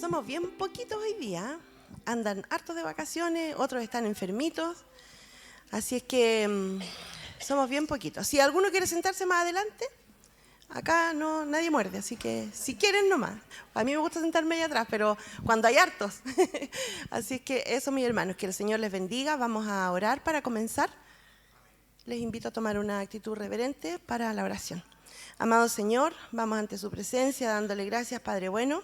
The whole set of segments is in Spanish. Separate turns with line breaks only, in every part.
somos bien poquitos hoy día. Andan hartos de vacaciones, otros están enfermitos. Así es que somos bien poquitos. Si alguno quiere sentarse más adelante, acá no, nadie muerde, así que si quieren nomás. A mí me gusta sentarme allá atrás, pero cuando hay hartos. Así es que eso, mis hermanos, que el Señor les bendiga. Vamos a orar para comenzar. Les invito a tomar una actitud reverente para la oración. Amado Señor, vamos ante su presencia dándole gracias, Padre bueno,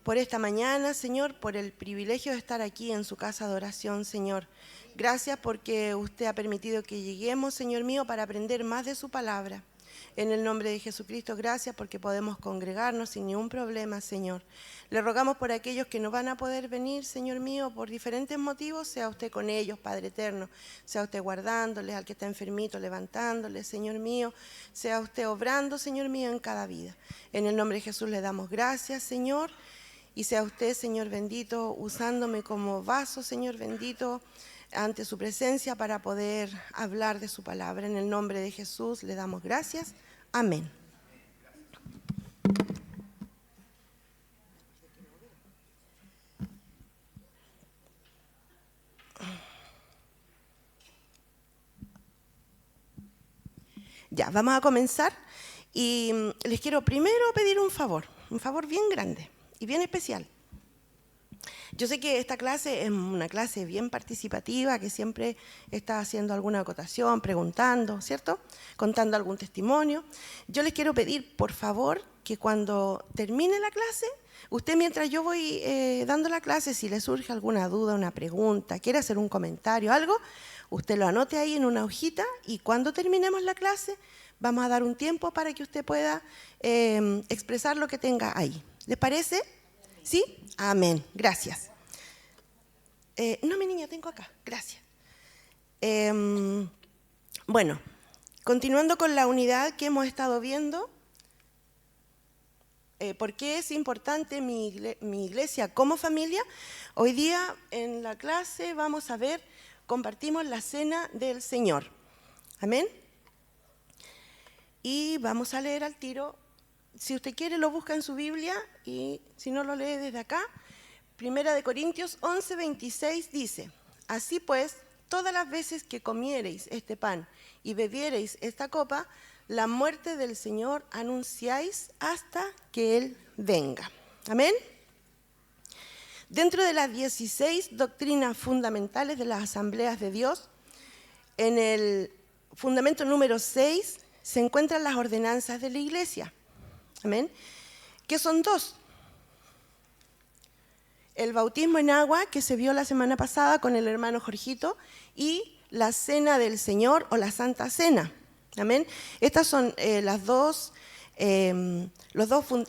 por esta mañana, Señor, por el privilegio de estar aquí en su casa de oración, Señor. Gracias porque usted ha permitido que lleguemos, Señor mío, para aprender más de su palabra. En el nombre de Jesucristo, gracias porque podemos congregarnos sin ningún problema, Señor. Le rogamos por aquellos que no van a poder venir, Señor mío, por diferentes motivos, sea usted con ellos, Padre eterno, sea usted guardándoles, al que está enfermito, levantándoles, Señor mío, sea usted obrando, Señor mío, en cada vida. En el nombre de Jesús le damos gracias, Señor, y sea usted, Señor bendito, usándome como vaso, Señor bendito, ante su presencia para poder hablar de su palabra. En el nombre de Jesús le damos gracias. Amén. Ya, vamos a comenzar y les quiero primero pedir un favor bien grande y bien especial. Yo sé que esta clase es una clase bien participativa, que siempre está haciendo alguna acotación, preguntando, ¿cierto? Contando algún testimonio. Yo les quiero pedir, por favor, que cuando termine la clase, usted mientras yo voy dando la clase, si le surge alguna duda, una pregunta, quiere hacer un comentario, algo, usted lo anote ahí en una hojita y cuando terminemos la clase, vamos a dar un tiempo para que usted pueda expresar lo que tenga ahí. ¿Les parece? ¿Sí? Amén. Gracias. No, mi niña, tengo acá. Gracias. Bueno, continuando con la unidad que hemos estado viendo, ¿por qué es importante mi iglesia como familia? Hoy día en la clase vamos a ver, compartimos la cena del Señor. Amén. Y vamos a leer al tiro. Si usted quiere lo busca en su Biblia y si no lo lee desde acá. Primera de Corintios 11:26 dice: así pues, todas las veces que comiereis este pan y bebiereis esta copa, la muerte del Señor anunciáis hasta que Él venga. Amén. Dentro de las 16 doctrinas fundamentales de las asambleas de Dios, en el fundamento número 6 se encuentran las ordenanzas de la iglesia. Amén. Que son dos. El bautismo en agua, que se vio la semana pasada con el hermano Jorgito, y la cena del Señor o la Santa Cena. Amén. Estas son las dos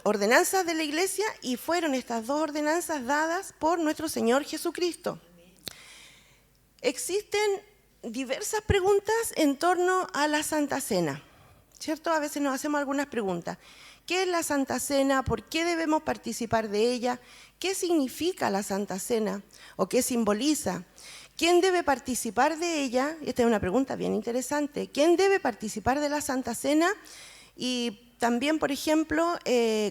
ordenanzas de la iglesia y fueron estas dos ordenanzas dadas por nuestro Señor Jesucristo. Existen diversas preguntas en torno a la Santa Cena, ¿cierto? A veces nos hacemos algunas preguntas. ¿Qué es la Santa Cena? ¿Por qué debemos participar de ella? ¿Qué significa la Santa Cena? ¿O qué simboliza? ¿Quién debe participar de ella? Esta es una pregunta bien interesante. ¿Quién debe participar de la Santa Cena? Y también, por ejemplo,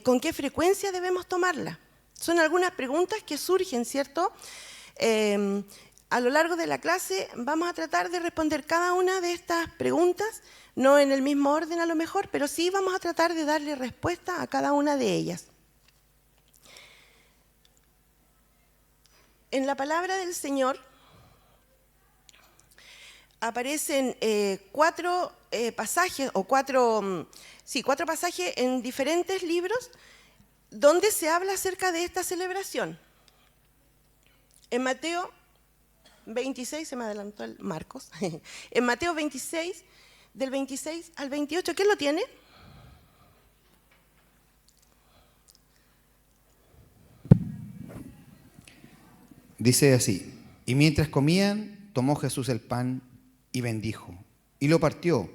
¿con qué frecuencia debemos tomarla? Son algunas preguntas que surgen, ¿cierto? A lo largo de la clase vamos a tratar de responder cada una de estas preguntas, no en el mismo orden a lo mejor, pero sí vamos a tratar de darle respuesta a cada una de ellas. En la palabra del Señor aparecen cuatro pasajes en diferentes libros donde se habla acerca de esta celebración. En Mateo 26, se me adelantó el Marcos, en Mateo 26, del 26 al 28, ¿quién lo tiene?
Dice así: y mientras comían, tomó Jesús el pan y bendijo, y lo partió,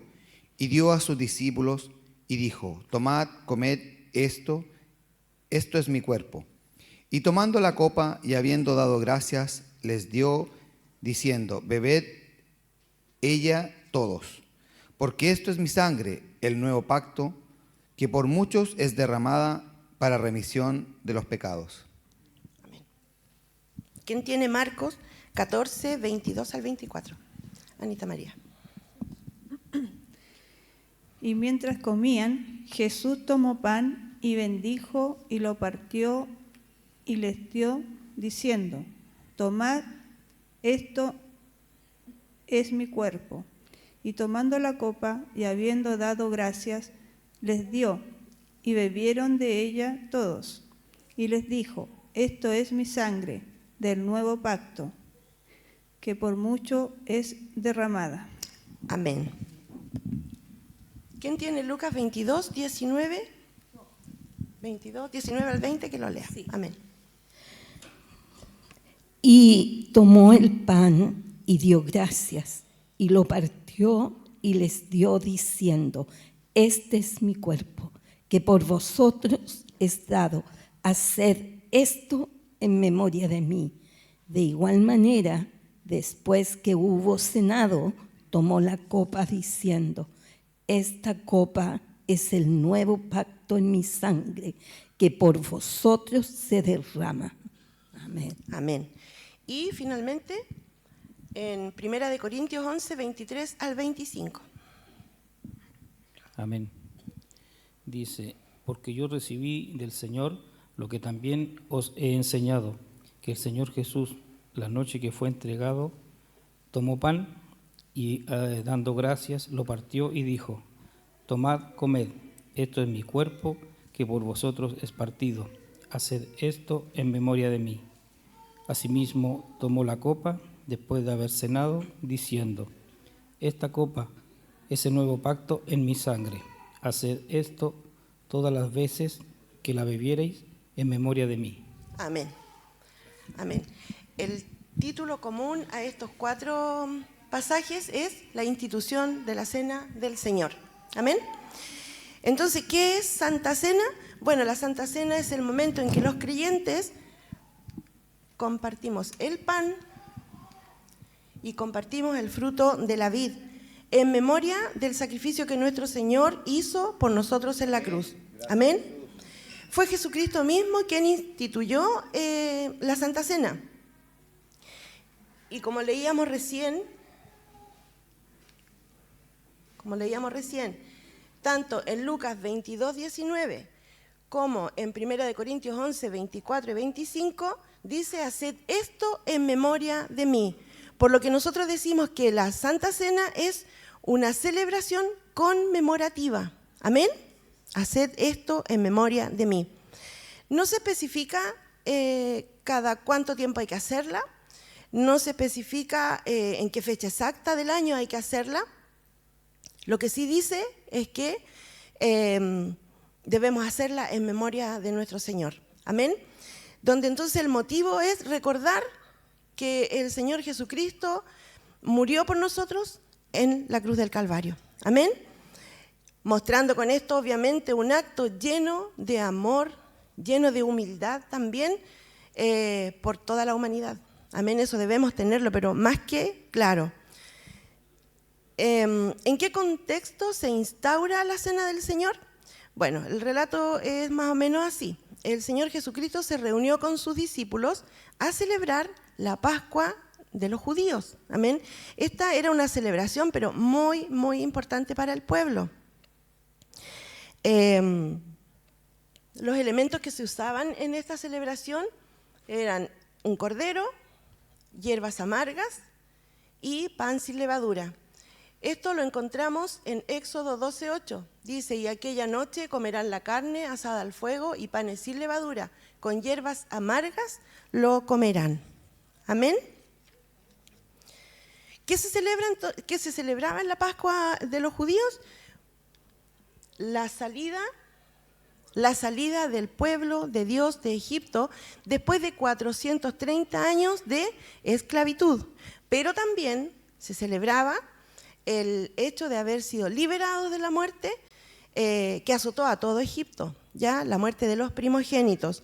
y dio a sus discípulos, y dijo: tomad, comed esto es mi cuerpo. Y tomando la copa, y habiendo dado gracias, les dio, diciendo: bebed ella todos, porque esto es mi sangre, el nuevo pacto, que por muchos es derramada para remisión de los pecados.
¿Quién tiene Marcos 14, 22 al 24? Anita María.
Y mientras comían, Jesús tomó pan y bendijo y lo partió y les dio, diciendo: tomad, esto es mi cuerpo. Y tomando la copa y habiendo dado gracias, les dio, y bebieron de ella todos. Y les dijo: esto es mi sangre del nuevo pacto, que por mucho es derramada.
Amén. ¿Quién tiene Lucas 22, 19? 22, 19 al 20, que lo lea.
Sí.
Amén.
Y tomó el pan y dio gracias, y lo partió y les dio, diciendo: este es mi cuerpo, que por vosotros es dado. Haced esto en memoria de mí. De igual manera, después que hubo cenado, tomó la copa, diciendo: esta copa es el nuevo pacto en mi sangre, que por vosotros se derrama. Amén.
Amén. Y finalmente, en 1 Corintios 11, 23 al 25.
Amén. Dice: porque yo recibí del Señor lo que también os he enseñado, que el Señor Jesús, la noche que fue entregado, tomó pan y dando gracias, lo partió y dijo: tomad, comed, esto es mi cuerpo, que por vosotros es partido. Haced esto en memoria de mí. Asimismo tomó la copa, después de haber cenado, diciendo: esta copa es el nuevo pacto en mi sangre. Haced esto todas las veces que la bebiereis en memoria de mí.
Amén. Amén. El título común a estos 4 pasajes es la institución de la Cena del Señor. Amén. Entonces, ¿qué es Santa Cena? Bueno, la Santa Cena es el momento en que los creyentes compartimos el pan y compartimos el fruto de la vid, en memoria del sacrificio que nuestro Señor hizo por nosotros en la cruz. Amén. Fue Jesucristo mismo quien instituyó la Santa Cena. Y como leíamos recién, tanto en Lucas 22, 19, como en 1 Corintios 11, 24 y 25, dice: haced esto en memoria de mí. Por lo que nosotros decimos que la Santa Cena es una celebración conmemorativa. Amén. Haced esto en memoria de mí. No se especifica cada cuánto tiempo hay que hacerla, no se especifica en qué fecha exacta del año hay que hacerla. Lo que sí dice es que debemos hacerla en memoria de nuestro Señor. Amén. Donde entonces el motivo es recordar que el Señor Jesucristo murió por nosotros en la cruz del Calvario. Amén. Mostrando con esto obviamente un acto lleno de amor, lleno de humildad también por toda la humanidad. Amén, eso debemos tenerlo, pero más que claro. ¿En qué contexto se instaura la Cena del Señor? Bueno, el relato es más o menos así. El Señor Jesucristo se reunió con sus discípulos a celebrar la Pascua de los judíos. Amén. Esta era una celebración, pero muy, muy importante para el pueblo. Los elementos que se usaban en esta celebración eran un cordero, hierbas amargas y pan sin levadura. Esto lo encontramos en Éxodo 12:8. Dice: y aquella noche comerán la carne asada al fuego y panes sin levadura, con hierbas amargas lo comerán. Amén. ¿Qué se celebraba en la Pascua de los judíos? La salida del pueblo de Dios de Egipto después de 430 años de esclavitud. Pero también se celebraba el hecho de haber sido liberados de la muerte que azotó a todo Egipto, ya la muerte de los primogénitos.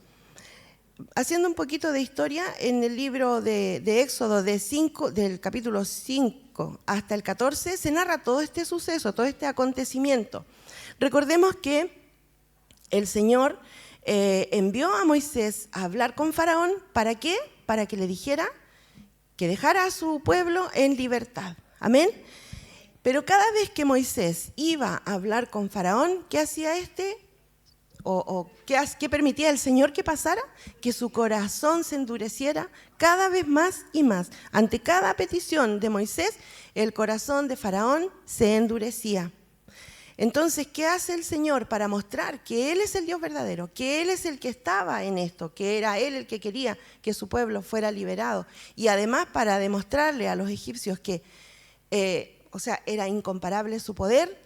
Haciendo un poquito de historia, en el libro de Éxodo del capítulo 5 hasta el 14 se narra todo este suceso, todo este acontecimiento. Recordemos que el Señor envió a Moisés a hablar con Faraón. ¿Para qué? para que le dijera que dejara a su pueblo en libertad. Amén. Pero cada vez que Moisés iba a hablar con Faraón, ¿qué hacía este? ¿Qué permitía el Señor que pasara? Que su corazón se endureciera cada vez más y más. Ante cada petición de Moisés, el corazón de Faraón se endurecía. Entonces, ¿qué hace el Señor para mostrar que Él es el Dios verdadero? Que Él es el que estaba en esto, que era Él el que quería que su pueblo fuera liberado. Y además para demostrarle a los egipcios que, era incomparable su poder,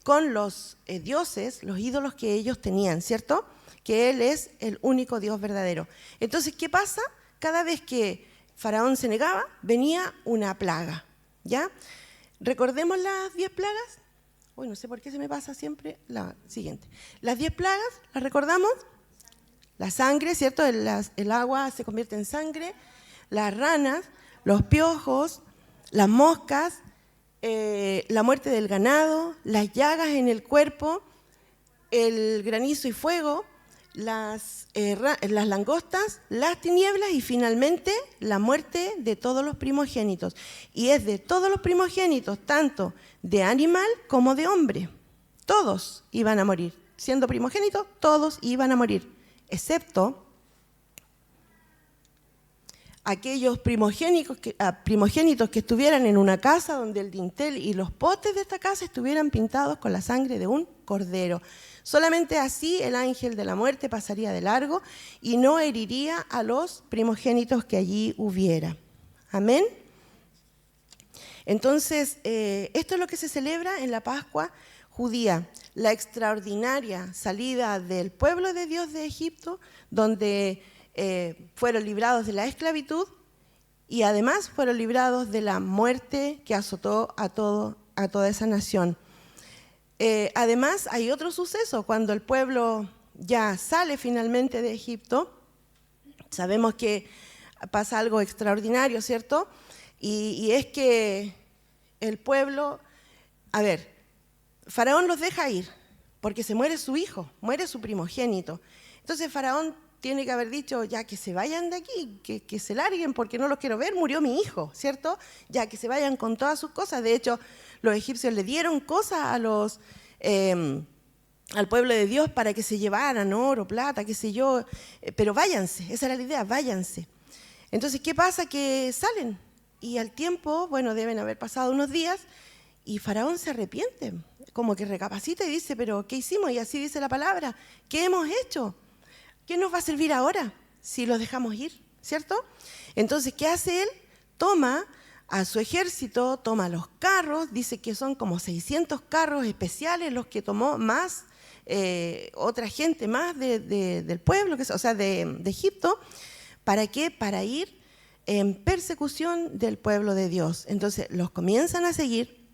con los dioses, los ídolos que ellos tenían, ¿cierto? Que Él es el único Dios verdadero. Entonces, ¿qué pasa? Cada vez que Faraón se negaba, venía una plaga, ¿ya? ¿Recordemos las 10 plagas? Uy, no sé por qué se me pasa siempre la siguiente. Las 10 plagas, ¿las recordamos? La sangre, ¿cierto? El agua se convierte en sangre, las ranas, los piojos, las moscas, la muerte del ganado, las llagas en el cuerpo, el granizo y fuego, las langostas, las tinieblas y finalmente la muerte de todos los primogénitos. Y es de todos los primogénitos, tanto de animal como de hombre. Todos iban a morir. Siendo primogénitos, todos iban a morir, excepto aquellos primogénitos que estuvieran en una casa donde el dintel y los potes de esta casa estuvieran pintados con la sangre de un cordero. Solamente así el ángel de la muerte pasaría de largo y no heriría a los primogénitos que allí hubiera. Amén. Entonces, esto es lo que se celebra en la Pascua judía, la extraordinaria salida del pueblo de Dios de Egipto, donde fueron librados de la esclavitud y además fueron librados de la muerte que azotó a toda esa nación. Además, hay otro suceso, cuando el pueblo ya sale finalmente de Egipto, sabemos que pasa algo extraordinario, ¿cierto? Y es que el pueblo, Faraón los deja ir, porque se muere su hijo, muere su primogénito. Entonces Faraón tiene que haber dicho, ya que se vayan de aquí, que se larguen porque no los quiero ver, murió mi hijo, ¿cierto? Ya que se vayan con todas sus cosas. De hecho, los egipcios le dieron cosas al pueblo de Dios para que se llevaran oro, plata, qué sé yo, pero váyanse, esa era la idea, váyanse. Entonces, ¿qué pasa? Que salen y al tiempo, deben haber pasado unos días y Faraón se arrepiente, como que recapacita y dice, pero ¿qué hicimos? Y así dice la palabra, ¿qué hemos hecho? ¿Qué nos va a servir ahora si los dejamos ir? ¿Cierto? Entonces, ¿qué hace él? Toma a su ejército, toma los carros, dice que son como 600 carros especiales los que tomó, más otra gente más del pueblo, de Egipto. ¿Para qué? Para ir en persecución del pueblo de Dios. Entonces, los comienzan a seguir.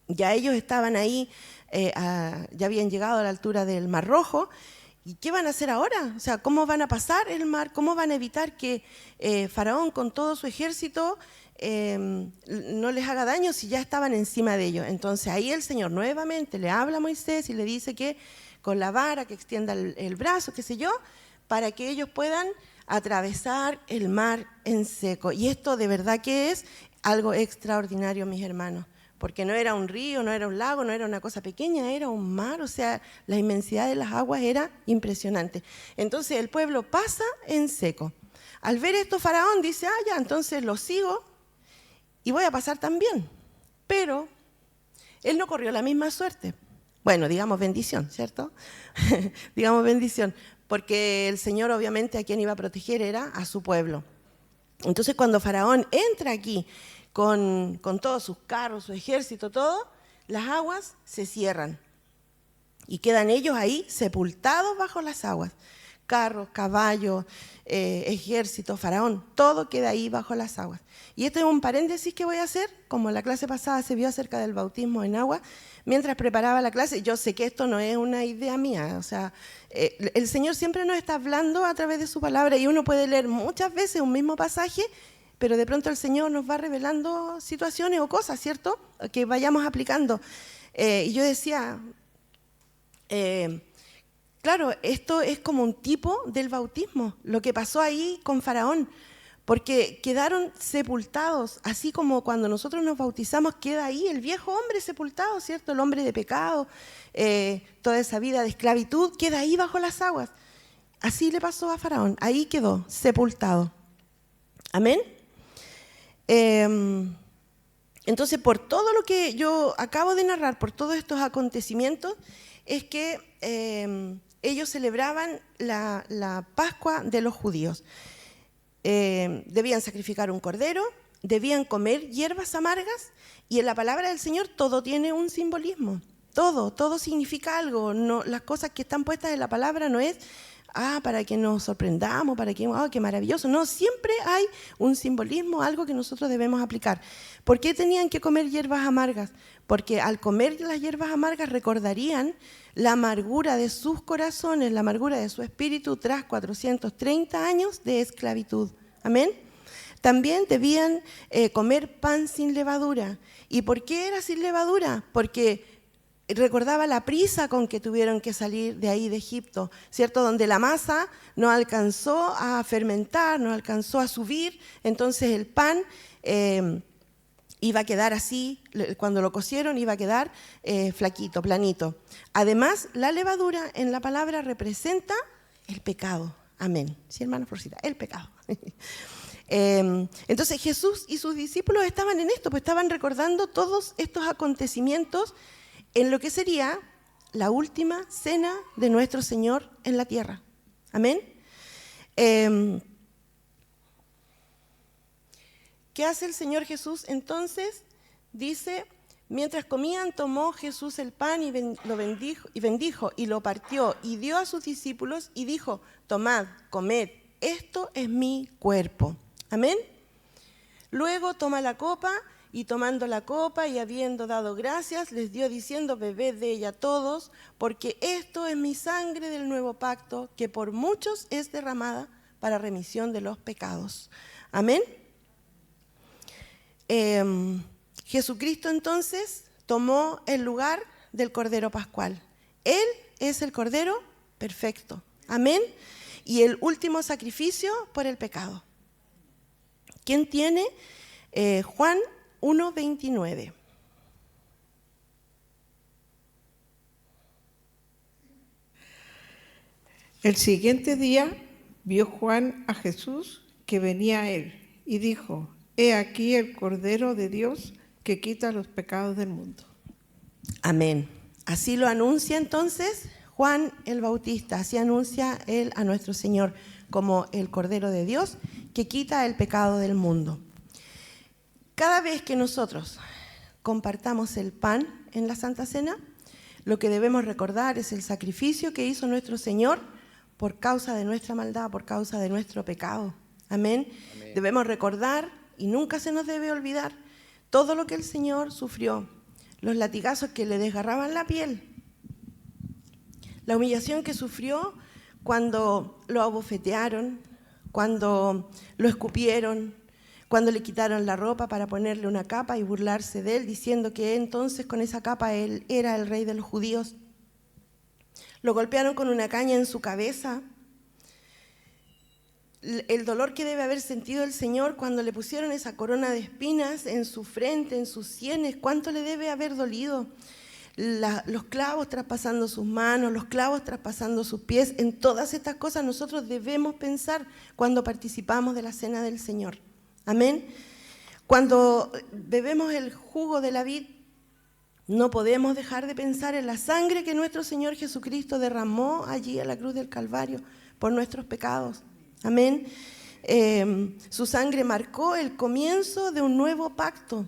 Ya ellos estaban ahí, ya habían llegado a la altura del Mar Rojo. ¿Y qué van a hacer ahora? O sea, ¿cómo van a pasar el mar? ¿Cómo van a evitar que Faraón con todo su ejército no les haga daño si ya estaban encima de ellos? Entonces ahí el Señor nuevamente le habla a Moisés y le dice que con la vara que extienda el brazo, qué sé yo, para que ellos puedan atravesar el mar en seco. Y esto de verdad que es algo extraordinario, mis hermanos. Porque no era un río, no era un lago, no era una cosa pequeña, era un mar, o sea, la inmensidad de las aguas era impresionante. Entonces el pueblo pasa en seco. Al ver esto, Faraón dice, ya, entonces lo sigo y voy a pasar también. Pero él no corrió la misma suerte. Bueno, digamos bendición, ¿cierto? Digamos bendición, porque el Señor obviamente a quien iba a proteger era a su pueblo. Entonces cuando Faraón entra aquí, con todos sus carros, su ejército, todo, las aguas se cierran y quedan ellos ahí sepultados bajo las aguas. Carros, caballos, ejército, Faraón, todo queda ahí bajo las aguas. Y este es un paréntesis que voy a hacer, como la clase pasada se vio acerca del bautismo en agua. Mientras preparaba la clase, yo sé que esto no es una idea mía, o sea, el Señor siempre nos está hablando a través de su palabra y uno puede leer muchas veces un mismo pasaje, pero de pronto el Señor nos va revelando situaciones o cosas, ¿cierto?, que vayamos aplicando. Y yo decía, claro, esto es como un tipo del bautismo, lo que pasó ahí con Faraón, porque quedaron sepultados, así como cuando nosotros nos bautizamos queda ahí el viejo hombre sepultado, ¿cierto? El hombre de pecado, toda esa vida de esclavitud queda ahí bajo las aguas. Así le pasó a Faraón, ahí quedó sepultado. Amén. Entonces, por todo lo que yo acabo de narrar, por todos estos acontecimientos, es que ellos celebraban la Pascua de los judíos. Debían sacrificar un cordero, debían comer hierbas amargas, y en la palabra del Señor todo tiene un simbolismo. Todo significa algo. No, las cosas que están puestas en la palabra no es para que nos sorprendamos, para que, qué maravilloso. No, siempre hay un simbolismo, algo que nosotros debemos aplicar. ¿Por qué tenían que comer hierbas amargas? Porque al comer las hierbas amargas recordarían la amargura de sus corazones, la amargura de su espíritu tras 430 años de esclavitud. Amén. También debían comer pan sin levadura. ¿Y por qué era sin levadura? Porque recordaba la prisa con que tuvieron que salir de ahí de Egipto, ¿cierto? Donde la masa no alcanzó a fermentar, no alcanzó a subir, entonces el pan iba a quedar así, cuando lo cocieron iba a quedar flaquito, planito. Además, la levadura en la palabra representa el pecado. Amén. Sí, hermana Florcita, el pecado. Entonces Jesús y sus discípulos estaban en esto, pues estaban recordando todos estos acontecimientos en lo que sería la última cena de nuestro Señor en la tierra. Amén. ¿Qué hace el Señor Jesús entonces? Dice, mientras comían, tomó Jesús el pan y lo bendijo y lo partió y dio a sus discípulos y dijo, tomad, comed, esto es mi cuerpo. Amén. Luego toma la copa y tomando la copa y habiendo dado gracias, les dio diciendo, bebed de ella todos, porque esto es mi sangre del nuevo pacto, que por muchos es derramada para remisión de los pecados. Amén. Jesucristo entonces tomó el lugar del Cordero Pascual. Él es el Cordero perfecto. Amén. Y el último sacrificio por el pecado. ¿Quién tiene? Juan 1:29.
El siguiente día vio Juan a Jesús que venía a él y dijo, he aquí el Cordero de Dios que quita los pecados del mundo.
Amén. Así lo anuncia entonces Juan el Bautista, así anuncia él a nuestro Señor como el Cordero de Dios que quita el pecado del mundo. Cada vez que nosotros compartamos el pan en la Santa Cena, lo que debemos recordar es el sacrificio que hizo nuestro Señor por causa de nuestra maldad, por causa de nuestro pecado. Amén. Amén. Debemos recordar, y nunca se nos debe olvidar, todo lo que el Señor sufrió, los latigazos que le desgarraban la piel, la humillación que sufrió cuando lo abofetearon, cuando lo escupieron, cuando le quitaron la ropa para ponerle una capa y burlarse de él, diciendo que entonces con esa capa él era el rey de los judíos. Lo golpearon con una caña en su cabeza. El dolor que debe haber sentido el Señor cuando le pusieron esa corona de espinas en su frente, en sus sienes, cuánto le debe haber dolido. Los clavos traspasando sus manos, los clavos traspasando sus pies. En todas estas cosas nosotros debemos pensar cuando participamos de la cena del Señor. Amén. Cuando bebemos el jugo de la vid, no podemos dejar de pensar en la sangre que nuestro Señor Jesucristo derramó allí a la cruz del Calvario por nuestros pecados. Amén. Su sangre marcó el comienzo de un nuevo pacto,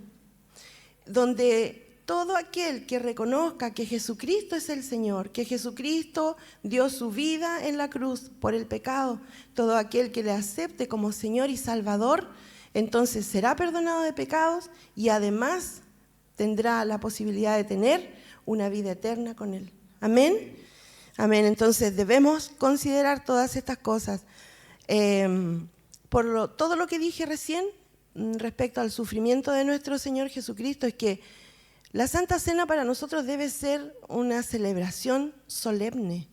donde todo aquel que reconozca que Jesucristo es el Señor, que Jesucristo dio su vida en la cruz por el pecado, todo aquel que le acepte como Señor y Salvador, entonces será perdonado de pecados y además tendrá la posibilidad de tener una vida eterna con Él. Amén. Amén. Entonces debemos considerar todas estas cosas. Todo lo que dije recién respecto al sufrimiento de nuestro Señor Jesucristo es que la Santa Cena para nosotros debe ser una celebración solemne.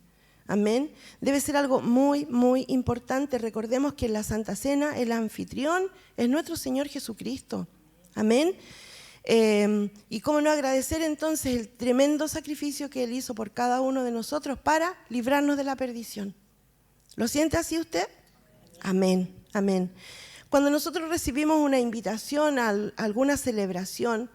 Amén. Debe ser algo muy, muy importante. Recordemos que en la Santa Cena el anfitrión es nuestro Señor Jesucristo. Amén. Y cómo no agradecer entonces el tremendo sacrificio que Él hizo por cada uno de nosotros para librarnos de la perdición. ¿Lo siente así usted? Amén, amén. Cuando nosotros recibimos una invitación a alguna celebración,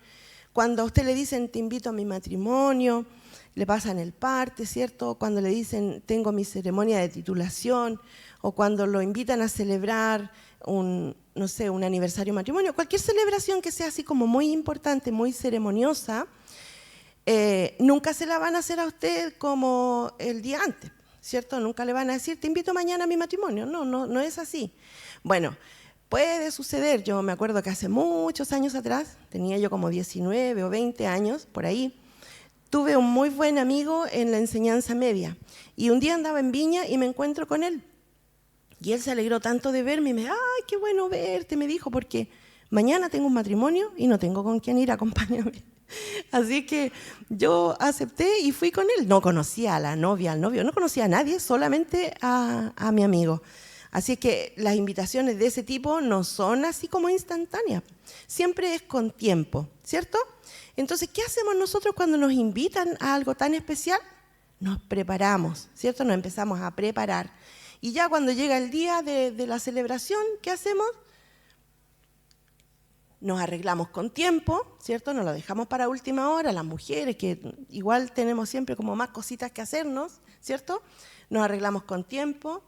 cuando a usted le dicen te invito a mi matrimonio, le pasan el parte, ¿cierto? Cuando le dicen tengo mi ceremonia de titulación, o cuando lo invitan a celebrar un aniversario de matrimonio, cualquier celebración que sea así como muy importante, muy ceremoniosa, nunca se la van a hacer a usted como el día antes, ¿cierto? Nunca le van a decir te invito mañana a mi matrimonio, no es así. Bueno, puede suceder, yo me acuerdo que hace muchos años atrás, tenía yo como 19 o 20 años, por ahí, tuve un muy buen amigo en la enseñanza media y un día andaba en Viña y me encuentro con él. Y él se alegró tanto de verme y me dijo, ¡ay, qué bueno verte! Me dijo, porque mañana tengo un matrimonio y no tengo con quién ir, acompáñame. Así que yo acepté y fui con él. No conocía a la novia, al novio, no conocía a nadie, solamente a mi amigo. Así que las invitaciones de ese tipo no son así como instantáneas, siempre es con tiempo, ¿cierto? Entonces, ¿qué hacemos nosotros cuando nos invitan a algo tan especial? Nos preparamos, ¿cierto? Nos empezamos a preparar. Y ya cuando llega el día de la celebración, ¿qué hacemos? Nos arreglamos con tiempo, ¿cierto? Nos lo dejamos para última hora, las mujeres, que igual tenemos siempre como más cositas que hacernos, ¿cierto? Nos arreglamos con tiempo,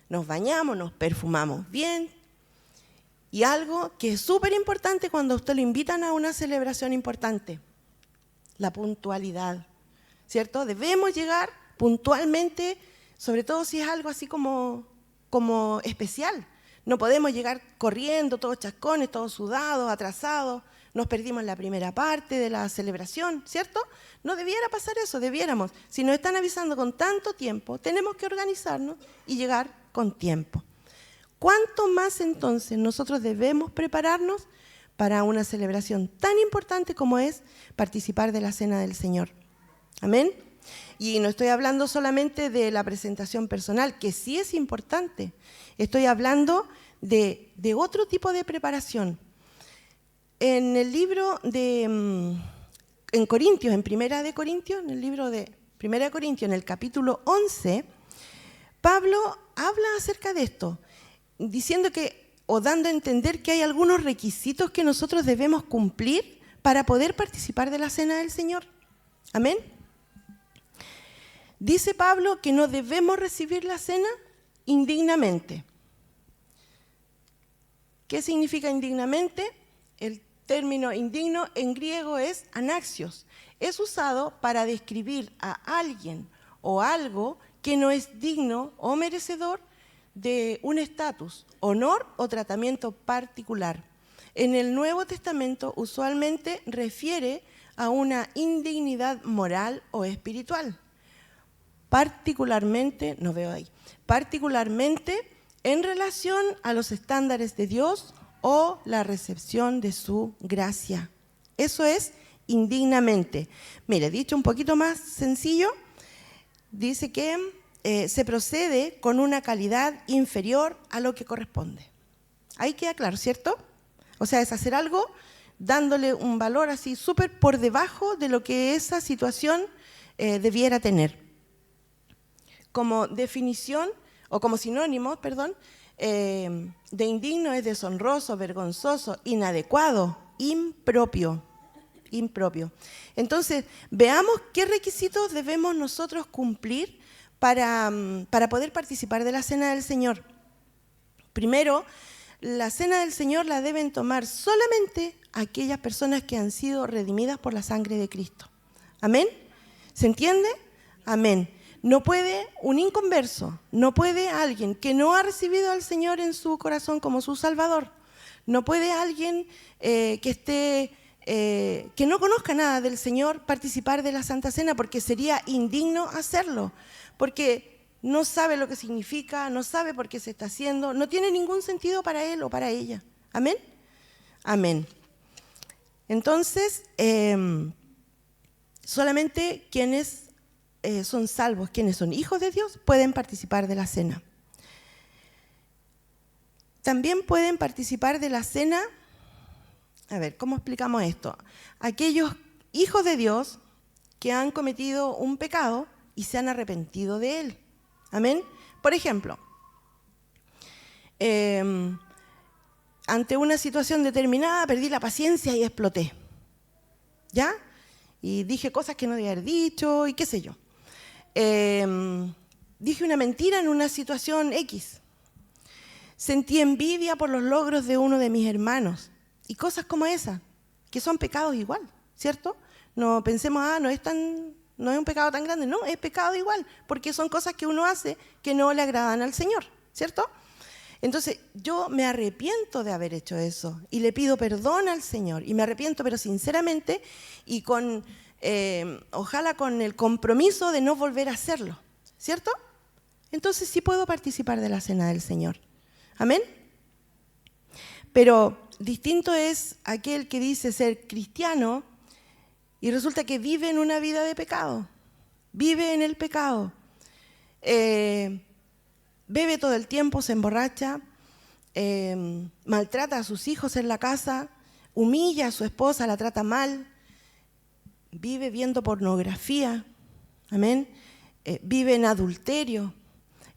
nos bañamos, nos perfumamos bien. Y algo que es súper importante cuando a usted lo invitan a una celebración importante, la puntualidad, ¿cierto? Debemos llegar puntualmente, sobre todo si es algo así como especial. No podemos llegar corriendo, todos chascones, todos sudados, atrasados. Nos perdimos la primera parte de la celebración, ¿cierto? No debiera pasar eso, debiéramos. Si nos están avisando con tanto tiempo, tenemos que organizarnos y llegar con tiempo. ¿Cuánto más entonces nosotros debemos prepararnos para una celebración tan importante como es participar de la Cena del Señor? Amén. Y no estoy hablando solamente de la presentación personal, que sí es importante. Estoy hablando de otro tipo de preparación. En el libro en Corintios, en Primera de Corintios, en el libro de Primera de Corintios, en el capítulo 11, Pablo habla acerca de esto, diciendo que, o dando a entender que hay algunos requisitos que nosotros debemos cumplir para poder participar de la Cena del Señor. Amén. Dice Pablo que no debemos recibir la cena indignamente. ¿Qué significa indignamente? El término indigno en griego es anaxios. Es usado para describir a alguien o algo que no es digno o merecedor de un estatus, honor o tratamiento particular. En el Nuevo Testamento usualmente refiere a una indignidad moral o espiritual. Particularmente en relación a los estándares de Dios o la recepción de su gracia. Eso es indignamente. Mire, dicho un poquito más sencillo, dice que se procede con una calidad inferior a lo que corresponde. Ahí queda claro, ¿cierto? O sea, es hacer algo dándole un valor así súper por debajo de lo que esa situación debiera tener. Como definición, o como sinónimo, de indigno es deshonroso, vergonzoso, inadecuado, impropio. Entonces, veamos qué requisitos debemos nosotros cumplir para poder participar de la Cena del Señor. Primero, la Cena del Señor la deben tomar solamente aquellas personas que han sido redimidas por la sangre de Cristo. ¿Amén? ¿Se entiende? Amén. No puede un inconverso, no puede alguien que no ha recibido al Señor en su corazón como su Salvador, no puede alguien que no conozca nada del Señor participar de la Santa Cena, porque sería indigno hacerlo, porque no sabe lo que significa, no sabe por qué se está haciendo, no tiene ningún sentido para él o para ella. ¿Amén? Amén. Entonces, solamente quienes son salvos, quienes son hijos de Dios, pueden participar de la cena. También pueden participar de la cena, a ver, ¿cómo explicamos esto? Aquellos hijos de Dios que han cometido un pecado y se han arrepentido de él. Amén. Por ejemplo, ante una situación determinada perdí la paciencia y exploté. ¿Ya? Y dije cosas que no debía haber dicho y qué sé yo. Dije una mentira en una situación X. Sentí envidia por los logros de uno de mis hermanos y cosas como esas, que son pecados igual, ¿cierto? No pensemos, no es un pecado tan grande, no, es pecado igual, porque son cosas que uno hace que no le agradan al Señor, ¿cierto? Entonces, yo me arrepiento de haber hecho eso y le pido perdón al Señor, y me arrepiento, pero sinceramente, y ojalá con el compromiso de no volver a hacerlo, ¿cierto? Entonces sí puedo participar de la cena del Señor. ¿Amén? Pero distinto es aquel que dice ser cristiano y resulta que vive en una vida de pecado, vive en el pecado, bebe todo el tiempo, se emborracha, maltrata a sus hijos en la casa, humilla a su esposa, la trata mal, vive viendo pornografía, amén, vive en adulterio,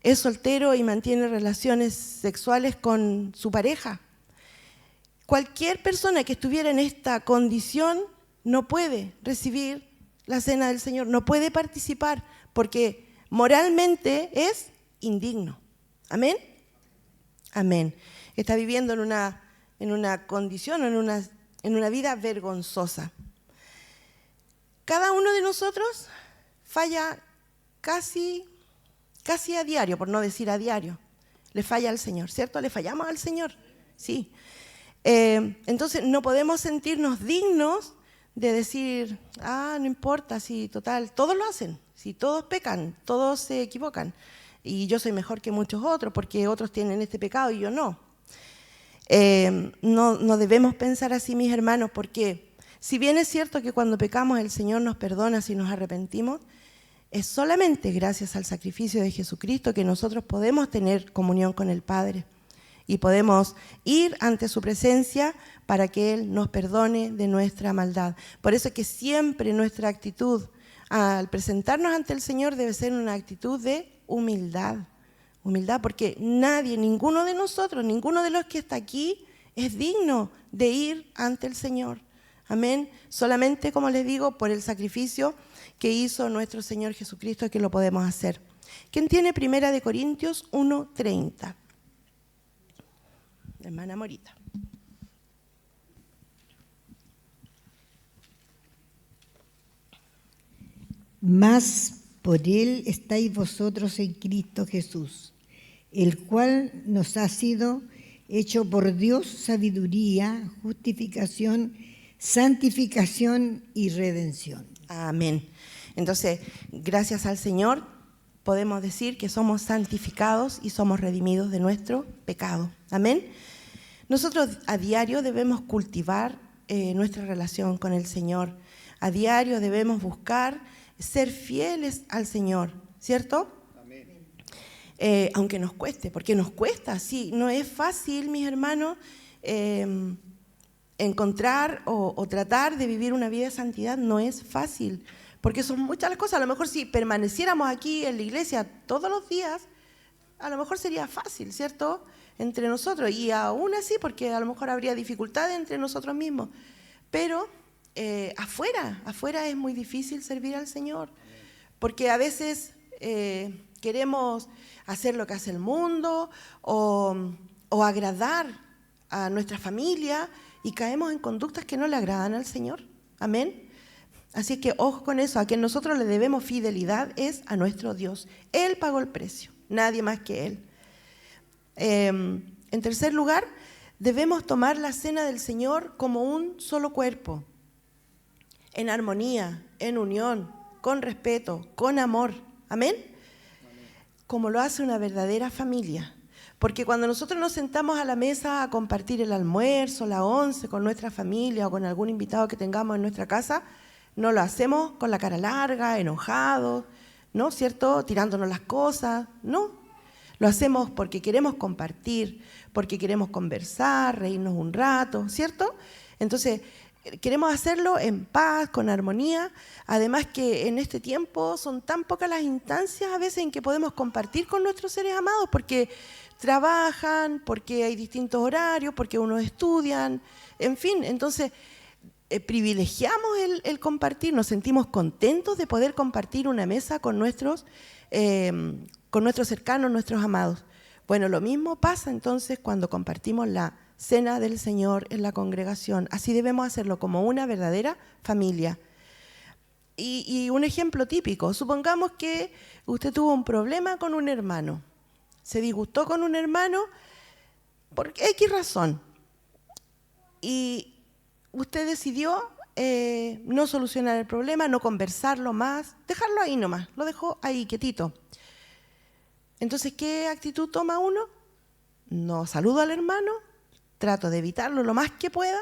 es soltero y mantiene relaciones sexuales con su pareja. Cualquier persona que estuviera en esta condición no puede recibir la cena del Señor, no puede participar porque moralmente es indigno. ¿Amén? Amén. Está viviendo en una condición o en una vida vergonzosa. Cada uno de nosotros falla casi a diario, por no decir a diario. Le falla al Señor, ¿cierto? Le fallamos al Señor, sí. Entonces no podemos sentirnos dignos de decir, no importa, si total, todos lo hacen, si todos pecan, todos se equivocan, y yo soy mejor que muchos otros porque otros tienen este pecado y yo no. No debemos pensar así, mis hermanos, porque si bien es cierto que cuando pecamos el Señor nos perdona si nos arrepentimos, es solamente gracias al sacrificio de Jesucristo que nosotros podemos tener comunión con el Padre y podemos ir ante su presencia para que Él nos perdone de nuestra maldad. Por eso es que siempre nuestra actitud al presentarnos ante el Señor debe ser una actitud de humildad. Humildad, porque ninguno de nosotros, ninguno de los que está aquí es digno de ir ante el Señor. Amén. Solamente, como les digo, por el sacrificio que hizo nuestro Señor Jesucristo que lo podemos hacer. ¿Quién tiene 1 Corintios 1:30? Hermana Morita.
Mas por Él estáis vosotros en Cristo Jesús, el cual nos ha sido hecho por Dios sabiduría, justificación, santificación y redención.
Amén. Entonces, gracias al Señor podemos decir que somos santificados y somos redimidos de nuestro pecado. Amén. Nosotros a diario debemos cultivar nuestra relación con el Señor. A diario debemos buscar ser fieles al Señor, ¿cierto? Amén. Aunque nos cueste, porque nos cuesta, sí, no es fácil, mis hermanos, encontrar o tratar de vivir una vida de santidad, no es fácil, porque son muchas las cosas. A lo mejor si permaneciéramos aquí en la iglesia todos los días, a lo mejor sería fácil, ¿cierto?, entre nosotros, y aún así, porque a lo mejor habría dificultades entre nosotros mismos, pero afuera es muy difícil servir al Señor, porque a veces queremos hacer lo que hace el mundo o agradar a nuestra familia y caemos en conductas que no le agradan al Señor. Amén. Así que ojo con eso, a quien nosotros le debemos fidelidad es a nuestro Dios. Él pagó el precio, nadie más que Él. En tercer lugar, debemos tomar la cena del Señor como un solo cuerpo, en armonía, en unión, con respeto, con amor. ¿Amén? Como lo hace una verdadera familia. Porque cuando nosotros nos sentamos a la mesa a compartir el almuerzo, la once con nuestra familia o con algún invitado que tengamos en nuestra casa, no lo hacemos con la cara larga, enojados. ¿no? ¿Cierto? Tirándonos las cosas, no. Lo hacemos porque queremos compartir, porque queremos conversar, reírnos un rato, ¿cierto? Entonces, queremos hacerlo en paz, con armonía. Además que en este tiempo son tan pocas las instancias a veces en que podemos compartir con nuestros seres amados, porque trabajan, porque hay distintos horarios, porque unos estudian, en fin. Entonces, privilegiamos el compartir, nos sentimos contentos de poder compartir una mesa con nuestros cercanos, nuestros amados. Bueno, lo mismo pasa entonces cuando compartimos la cena del Señor en la congregación. Así debemos hacerlo, como una verdadera familia. Y un ejemplo típico, supongamos que usted tuvo un problema con un hermano, se disgustó con un hermano por X razón, y usted decidió no solucionar el problema, no conversarlo más, dejarlo ahí nomás, lo dejó ahí quietito. Entonces, ¿qué actitud toma uno? No saludo al hermano, trato de evitarlo lo más que pueda,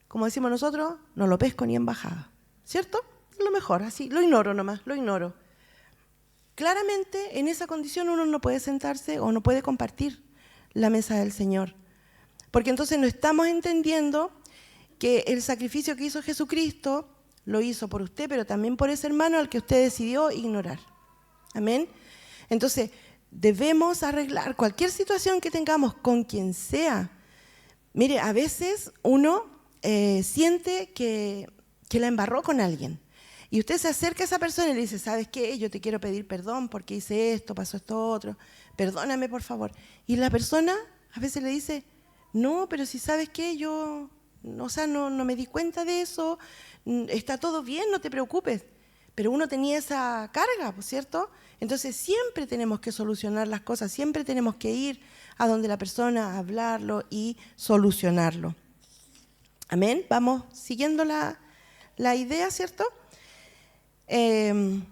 como decimos nosotros, no lo pesco ni en bajada, ¿cierto? Lo mejor, así, lo ignoro nomás, lo ignoro. Claramente, en esa condición uno no puede sentarse o no puede compartir la mesa del Señor, porque entonces no estamos entendiendo que el sacrificio que hizo Jesucristo lo hizo por usted, pero también por ese hermano al que usted decidió ignorar. Amén. Entonces, debemos arreglar cualquier situación que tengamos con quien sea. Mire, a veces uno siente que la embarró con alguien. Y usted se acerca a esa persona y le dice, ¿sabes qué? Yo te quiero pedir perdón porque hice esto, pasó esto otro. Perdóname, por favor. Y la persona a veces le dice, no, pero si sabes qué, yo, o sea, no me di cuenta de eso, está todo bien, no te preocupes. Pero uno tenía esa carga, ¿cierto? Entonces siempre tenemos que solucionar las cosas, siempre tenemos que ir a donde la persona, a hablarlo y solucionarlo. Amén. Vamos siguiendo la idea, ¿cierto? ¿Qué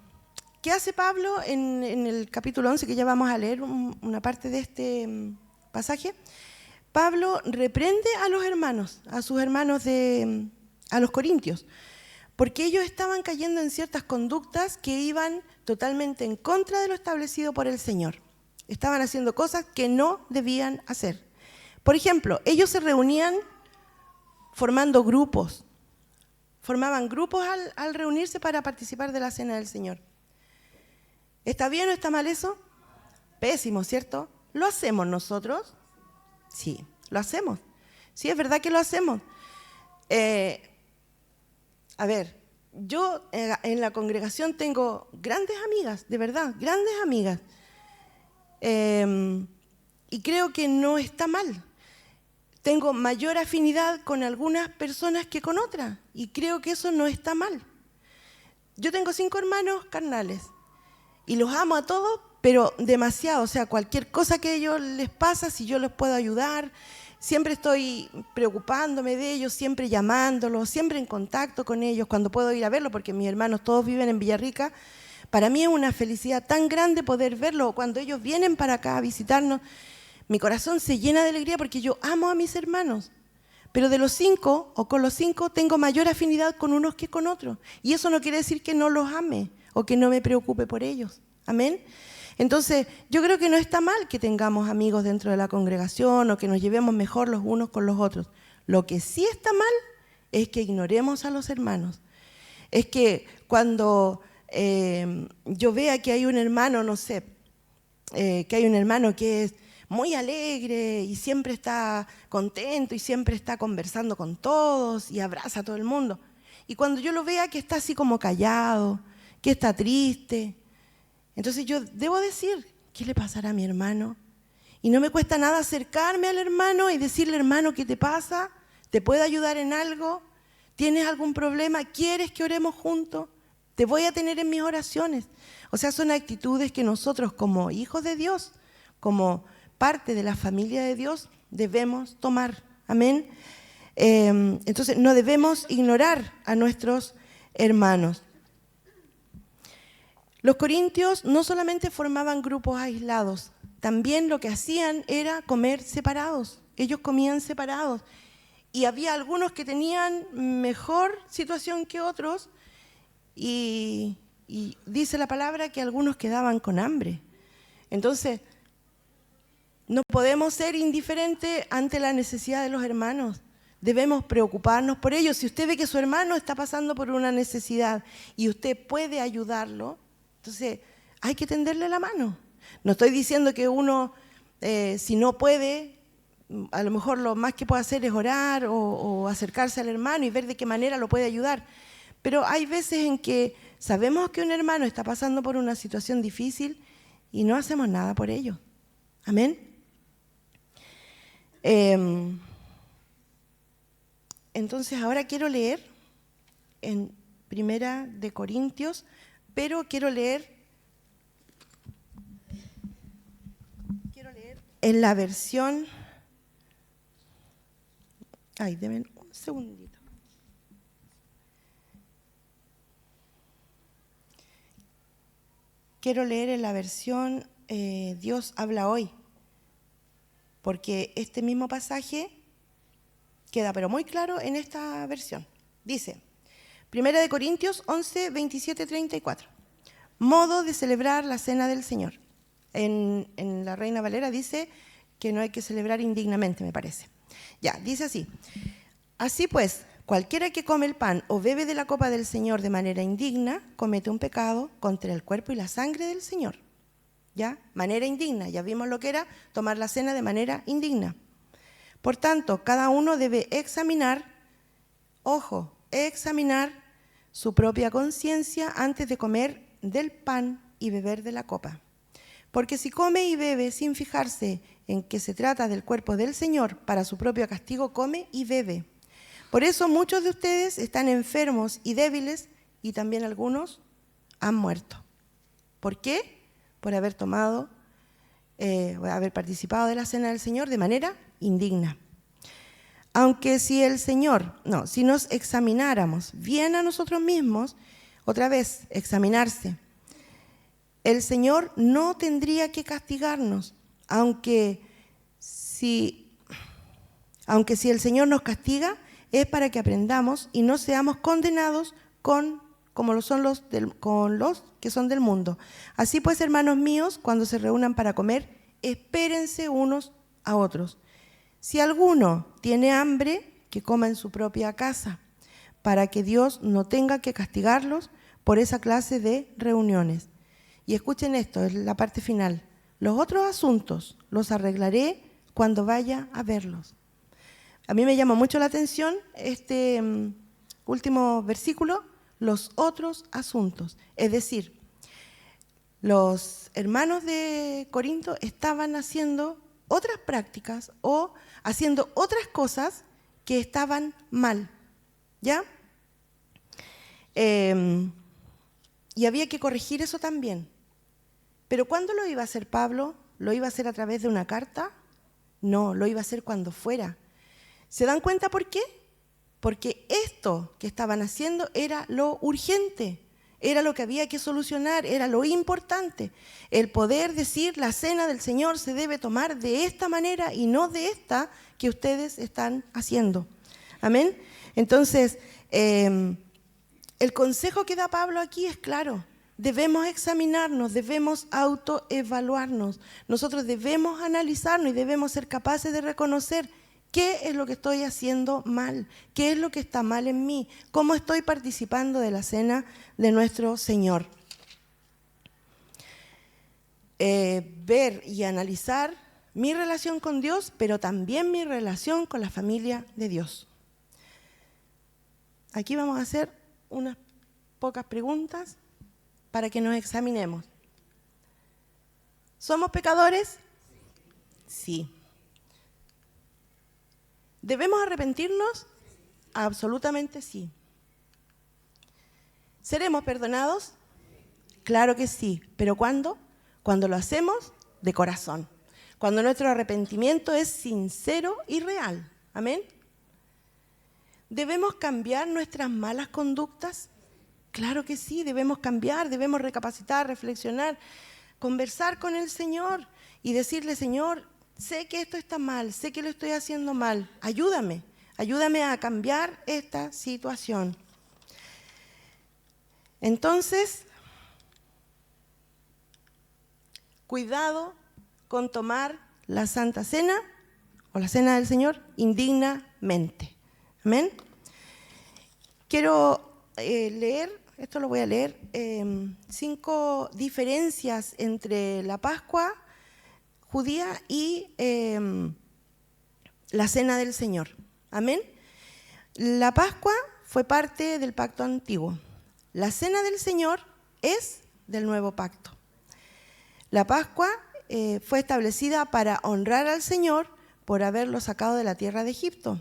hace Pablo en el capítulo 11, que ya vamos a leer una parte de este pasaje? Pablo reprende a los hermanos, a sus hermanos a los corintios, porque ellos estaban cayendo en ciertas conductas que iban totalmente en contra de lo establecido por el Señor. Estaban haciendo cosas que no debían hacer. Por ejemplo, ellos se reunían formando grupos, formaban grupos al reunirse para participar de la cena del Señor. ¿Está bien o está mal eso? Pésimo, ¿cierto? ¿Lo hacemos nosotros? Sí, lo hacemos. Sí, es verdad que lo hacemos. A ver, yo en la congregación tengo grandes amigas, de verdad, grandes amigas. Y creo que no está mal. Tengo mayor afinidad con algunas personas que con otras, y creo que eso no está mal. Yo tengo 5 hermanos carnales, y los amo a todos, pero demasiado. O sea, cualquier cosa que a ellos les pasa, si yo les puedo ayudar, siempre estoy preocupándome de ellos, siempre llamándolos, siempre en contacto con ellos, cuando puedo ir a verlos, porque mis hermanos todos viven en Villarrica. Para mí es una felicidad tan grande poder verlos, cuando ellos vienen para acá a visitarnos. Mi corazón se llena de alegría porque yo amo a mis hermanos, pero de los 5 o con los 5 tengo mayor afinidad con unos que con otros. Y eso no quiere decir que no los ame o que no me preocupe por ellos. Amén. Entonces, yo creo que no está mal que tengamos amigos dentro de la congregación o que nos llevemos mejor los unos con los otros. Lo que sí está mal es que ignoremos a los hermanos. Es que cuando yo vea que hay un hermano, no sé, que hay un hermano que es muy alegre y siempre está contento y siempre está conversando con todos y abraza a todo el mundo. Y cuando yo lo vea que está así como callado, que está triste, entonces yo debo decir, ¿qué le pasará a mi hermano? Y no me cuesta nada acercarme al hermano y decirle, hermano, ¿qué te pasa? ¿Te puedo ayudar en algo? ¿Tienes algún problema? ¿Quieres que oremos juntos? Te voy a tener en mis oraciones. O sea, son actitudes que nosotros como hijos de Dios, como parte de la familia de Dios, debemos tomar. Amén. Entonces, no debemos ignorar a nuestros hermanos. Los corintios no solamente formaban grupos aislados, también lo que hacían era comer separados. Ellos comían separados. Y había algunos que tenían mejor situación que otros y y dice la palabra que algunos quedaban con hambre. Entonces, no podemos ser indiferentes ante la necesidad de los hermanos. Debemos preocuparnos por ellos. Si usted ve que su hermano está pasando por una necesidad y usted puede ayudarlo, entonces hay que tenderle la mano. No estoy diciendo que uno, si no puede, a lo mejor lo más que puede hacer es orar o acercarse al hermano y ver de qué manera lo puede ayudar. Pero hay veces en que sabemos que un hermano está pasando por una situación difícil y no hacemos nada por ello. Amén. Entonces ahora quiero leer en Primera de Corintios, pero quiero leer en la versión... Ay, denme un segundito. Quiero leer en la versión Dios habla hoy, porque este mismo pasaje queda pero muy claro en esta versión. Dice, 1 Corintios 11, 27, 34. Modo de celebrar la cena del Señor. En la Reina Valera dice que no hay que celebrar indignamente, me parece. Ya, dice así. Así pues, cualquiera que come el pan o bebe de la copa del Señor de manera indigna, comete un pecado contra el cuerpo y la sangre del Señor. ¿Ya? Manera indigna. Ya vimos lo que era tomar la cena de manera indigna. Por tanto, cada uno debe examinar, ojo, examinar su propia conciencia antes de comer del pan y beber de la copa. Porque si come y bebe sin fijarse en que se trata del cuerpo del Señor, para su propio castigo come y bebe. Por eso muchos de ustedes están enfermos y débiles y también algunos han muerto. ¿Por qué? Por haber tomado, haber participado de la cena del Señor de manera indigna. Aunque si nos examináramos bien a nosotros mismos, otra vez, examinarse, el Señor no tendría que castigarnos, aunque si el Señor nos castiga, es para que aprendamos y no seamos condenados como lo son con los que son del mundo. Así pues, hermanos míos, cuando se reúnan para comer, espérense unos a otros. Si alguno tiene hambre, que coma en su propia casa, para que Dios no tenga que castigarlos por esa clase de reuniones. Y escuchen esto, es la parte final. Los otros asuntos los arreglaré cuando vaya a verlos. A mí me llama mucho la atención este último versículo, los otros asuntos. Es decir, los hermanos de Corinto estaban haciendo otras prácticas o haciendo otras cosas que estaban mal, ¿ya? Y había que corregir eso también. Pero ¿cuándo lo iba a hacer Pablo? ¿Lo iba a hacer a través de una carta? No, lo iba a hacer cuando fuera. ¿Se dan cuenta por qué? Porque esto que estaban haciendo era lo urgente, era lo que había que solucionar, era lo importante. El poder decir la cena del Señor se debe tomar de esta manera y no de esta que ustedes están haciendo. Amén. Entonces, el consejo que da Pablo aquí es claro. Debemos examinarnos, debemos autoevaluarnos. Nosotros debemos analizarnos y debemos ser capaces de reconocer qué es lo que estoy haciendo mal, qué es lo que está mal en mí, cómo estoy participando de la cena de nuestro Señor. Ver y analizar mi relación con Dios, pero también mi relación con la familia de Dios. Aquí vamos a hacer unas pocas preguntas para que nos examinemos. ¿Somos pecadores? Sí. ¿Debemos arrepentirnos? Absolutamente sí. ¿Seremos perdonados? Claro que sí. ¿Pero cuándo? Cuando lo hacemos de corazón. Cuando nuestro arrepentimiento es sincero y real. ¿Amén? ¿Debemos cambiar nuestras malas conductas? Claro que sí, debemos cambiar, debemos recapacitar, reflexionar, conversar con el Señor y decirle, Señor, sé que esto está mal, sé que lo estoy haciendo mal, ayúdame a cambiar esta situación. Entonces, Cuidado con tomar la Santa Cena o la Cena del Señor indignamente. Amén. Quiero leer, esto lo voy a leer, 5 diferencias entre la Pascua judía y la Cena del Señor. Amén. La Pascua fue parte del pacto antiguo. La Cena del Señor es del nuevo pacto. La Pascua fue establecida para honrar al Señor por haberlo sacado de la tierra de Egipto.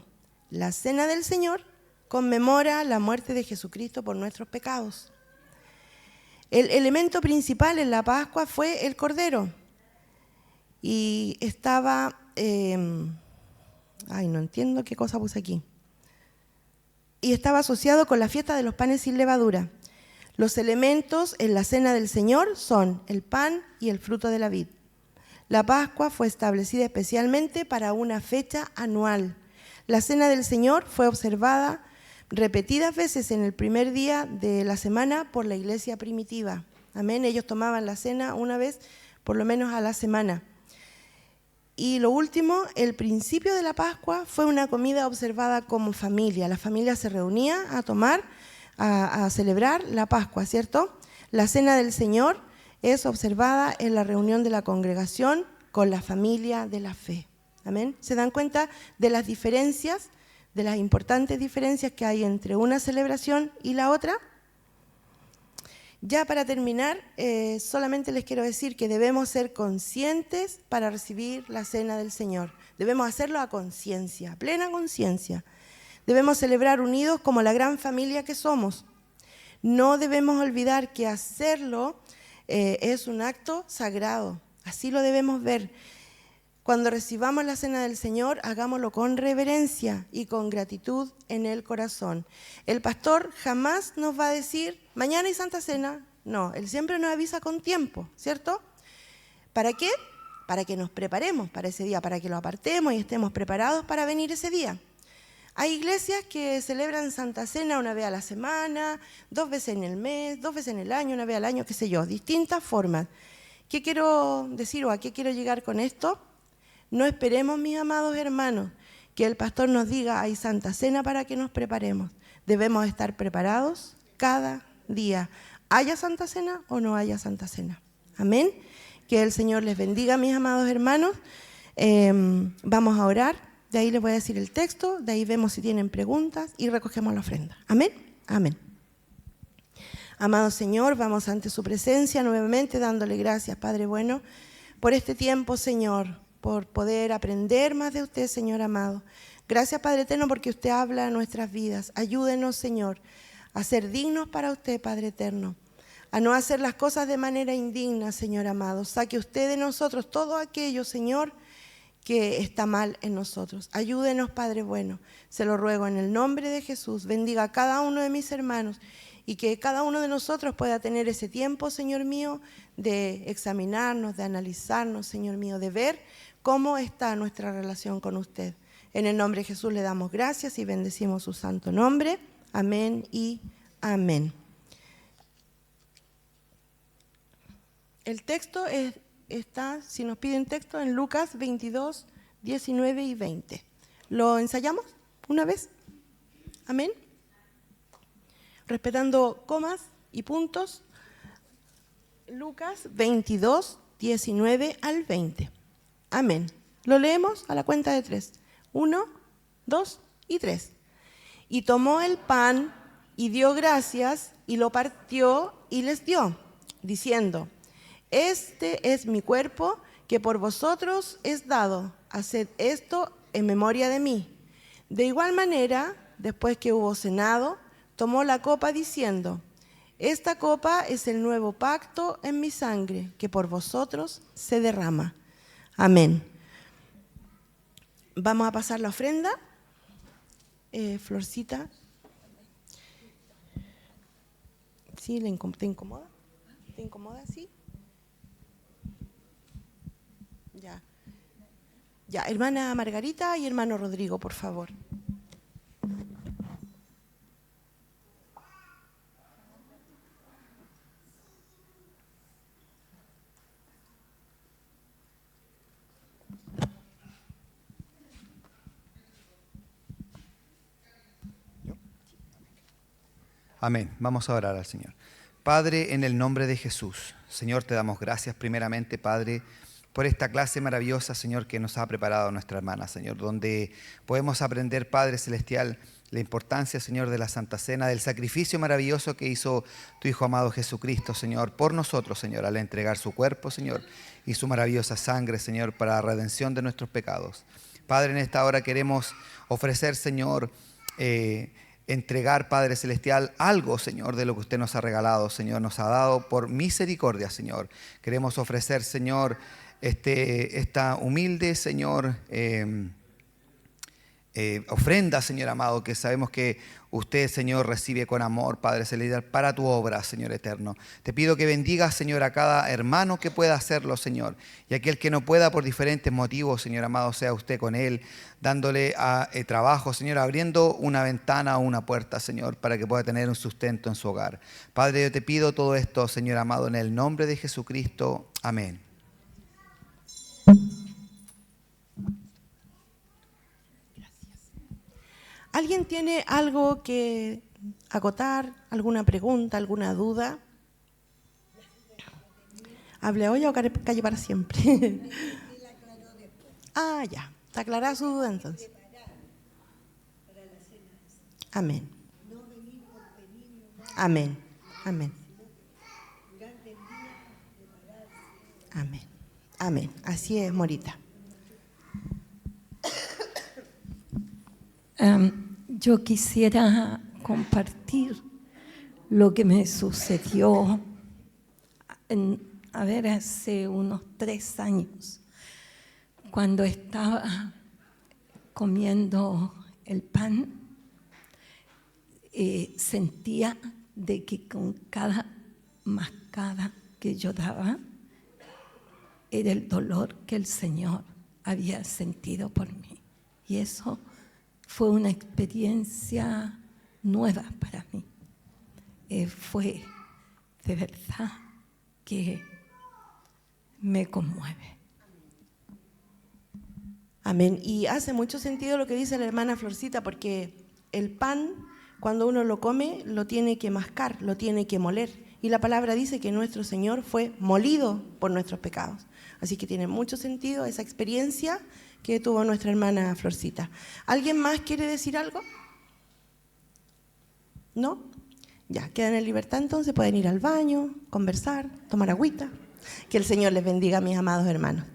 La Cena del Señor conmemora la muerte de Jesucristo por nuestros pecados. El elemento principal en la Pascua fue el Cordero. Y estaba, no entiendo qué cosa puse aquí. Y estaba asociado con la fiesta de los panes sin levadura. Los elementos en la Cena del Señor son el pan y el fruto de la vid. La Pascua fue establecida especialmente para una fecha anual. La Cena del Señor fue observada repetidas veces en el primer día de la semana por la iglesia primitiva. Amén. Ellos tomaban la cena una vez por lo menos a la semana. Y lo último, el principio de la Pascua fue una comida observada como familia. La familia se reunía a tomar, a celebrar la Pascua, ¿cierto? La Cena del Señor es observada en la reunión de la congregación con la familia de la fe. Amén. ¿Se dan cuenta de las diferencias, de las importantes diferencias que hay entre una celebración y la otra? Ya para terminar, solamente les quiero decir que debemos ser conscientes para recibir la Cena del Señor. Debemos hacerlo a conciencia, plena conciencia. Debemos celebrar unidos como la gran familia que somos. No debemos olvidar que hacerlo es un acto sagrado. Así lo debemos ver. Cuando recibamos la Cena del Señor, hagámoslo con reverencia y con gratitud en el corazón. El pastor jamás nos va a decir, mañana hay Santa Cena. No, él siempre nos avisa con tiempo, ¿cierto? ¿Para qué? Para que nos preparemos para ese día, para que lo apartemos y estemos preparados para venir ese día. Hay iglesias que celebran Santa Cena una vez a la semana, 2 veces en el mes, 2 veces en el año, una vez al año, qué sé yo, distintas formas. ¿Qué quiero decir o a qué quiero llegar con esto? No esperemos, mis amados hermanos, que el pastor nos diga hay Santa Cena para que nos preparemos. Debemos estar preparados cada día, haya Santa Cena o no haya Santa Cena. Amén. Que el Señor les bendiga, mis amados hermanos. Vamos a orar, de ahí les voy a decir el texto, de ahí vemos si tienen preguntas y recogemos la ofrenda. Amén. Amén. Amado Señor, vamos ante su presencia nuevamente dándole gracias, Padre bueno, por este tiempo, Señor, por poder aprender más de usted, Señor amado. Gracias, Padre eterno, porque usted habla a nuestras vidas. Ayúdenos, Señor, a ser dignos para usted, Padre eterno, a no hacer las cosas de manera indigna, Señor amado. Saque usted de nosotros todo aquello, Señor, que está mal en nosotros. Ayúdenos, Padre bueno. Se lo ruego en el nombre de Jesús. Bendiga a cada uno de mis hermanos y que cada uno de nosotros pueda tener ese tiempo, Señor mío, de examinarnos, de analizarnos, Señor mío, de ver cómo está nuestra relación con usted. En el nombre de Jesús le damos gracias y bendecimos su santo nombre. Amén y amén. El texto está, si nos piden texto, en Lucas 22, 19 y 20. ¿Lo ensayamos una vez? Amén. Respetando comas y puntos. Lucas 22, 19 al 20. Amén. Lo leemos a la cuenta de 3. 1, 2 y 3. Y tomó el pan y dio gracias y lo partió y les dio, diciendo: este es mi cuerpo que por vosotros es dado. Haced esto en memoria de mí. De igual manera, después que hubo cenado, tomó la copa diciendo: esta copa es el nuevo pacto en mi sangre, que por vosotros se derrama. Amén. Vamos a pasar la ofrenda. Florcita. ¿Sí? ¿Te incomoda? ¿Te incomoda? ¿Sí? Ya. Ya, hermana Margarita y hermano Rodrigo, por favor.
Amén. Vamos a orar al Señor. Padre, en el nombre de Jesús, Señor, te damos gracias primeramente, Padre, por esta clase maravillosa, Señor, que nos ha preparado nuestra hermana, Señor, donde podemos aprender, Padre Celestial, la importancia, Señor, de la Santa Cena, del sacrificio maravilloso que hizo tu Hijo amado Jesucristo, Señor, por nosotros, Señor, al entregar su cuerpo, Señor, y su maravillosa sangre, Señor, para la redención de nuestros pecados. Padre, en esta hora queremos ofrecer, Señor, entregar, Padre Celestial, algo, Señor, de lo que usted nos ha regalado, Señor, nos ha dado por misericordia, Señor. Queremos ofrecer, Señor, esta humilde, Señor, ofrenda, Señor amado, que sabemos que usted, Señor, recibe con amor, Padre Celestial, para tu obra, Señor eterno. Te pido que bendiga, Señor, a cada hermano que pueda hacerlo, Señor, y aquel que no pueda por diferentes motivos, Señor amado, sea usted con él, dándole trabajo, Señor, abriendo una ventana o una puerta, Señor, para que pueda tener un sustento en su hogar. Padre, yo te pido todo esto, Señor amado, en el nombre de Jesucristo. Amén.
¿Alguien tiene algo que acotar? ¿Alguna pregunta? ¿Alguna duda? ¿Hable hoy o calle para siempre? Ah, ya. Está aclarada su duda entonces. Amén. Amén. Amén. Amén. Amén. Así es, Morita.
Yo quisiera compartir lo que me sucedió hace unos 3 años, cuando estaba comiendo el pan, sentía de que con cada mascada que yo daba era el dolor que el Señor había sentido por mí. Y eso fue una experiencia nueva para mí. Fue de verdad que me conmueve.
Amén. Y hace mucho sentido lo que dice la hermana Florcita, porque el pan, cuando uno lo come, lo tiene que mascar, lo tiene que moler. Y la palabra dice que nuestro Señor fue molido por nuestros pecados. Así que tiene mucho sentido esa experiencia que tuvo nuestra hermana Florcita. ¿Alguien más quiere decir algo? ¿No? Ya, quedan en libertad entonces, pueden ir al baño, conversar, tomar agüita. Que el Señor les bendiga, mis amados hermanos.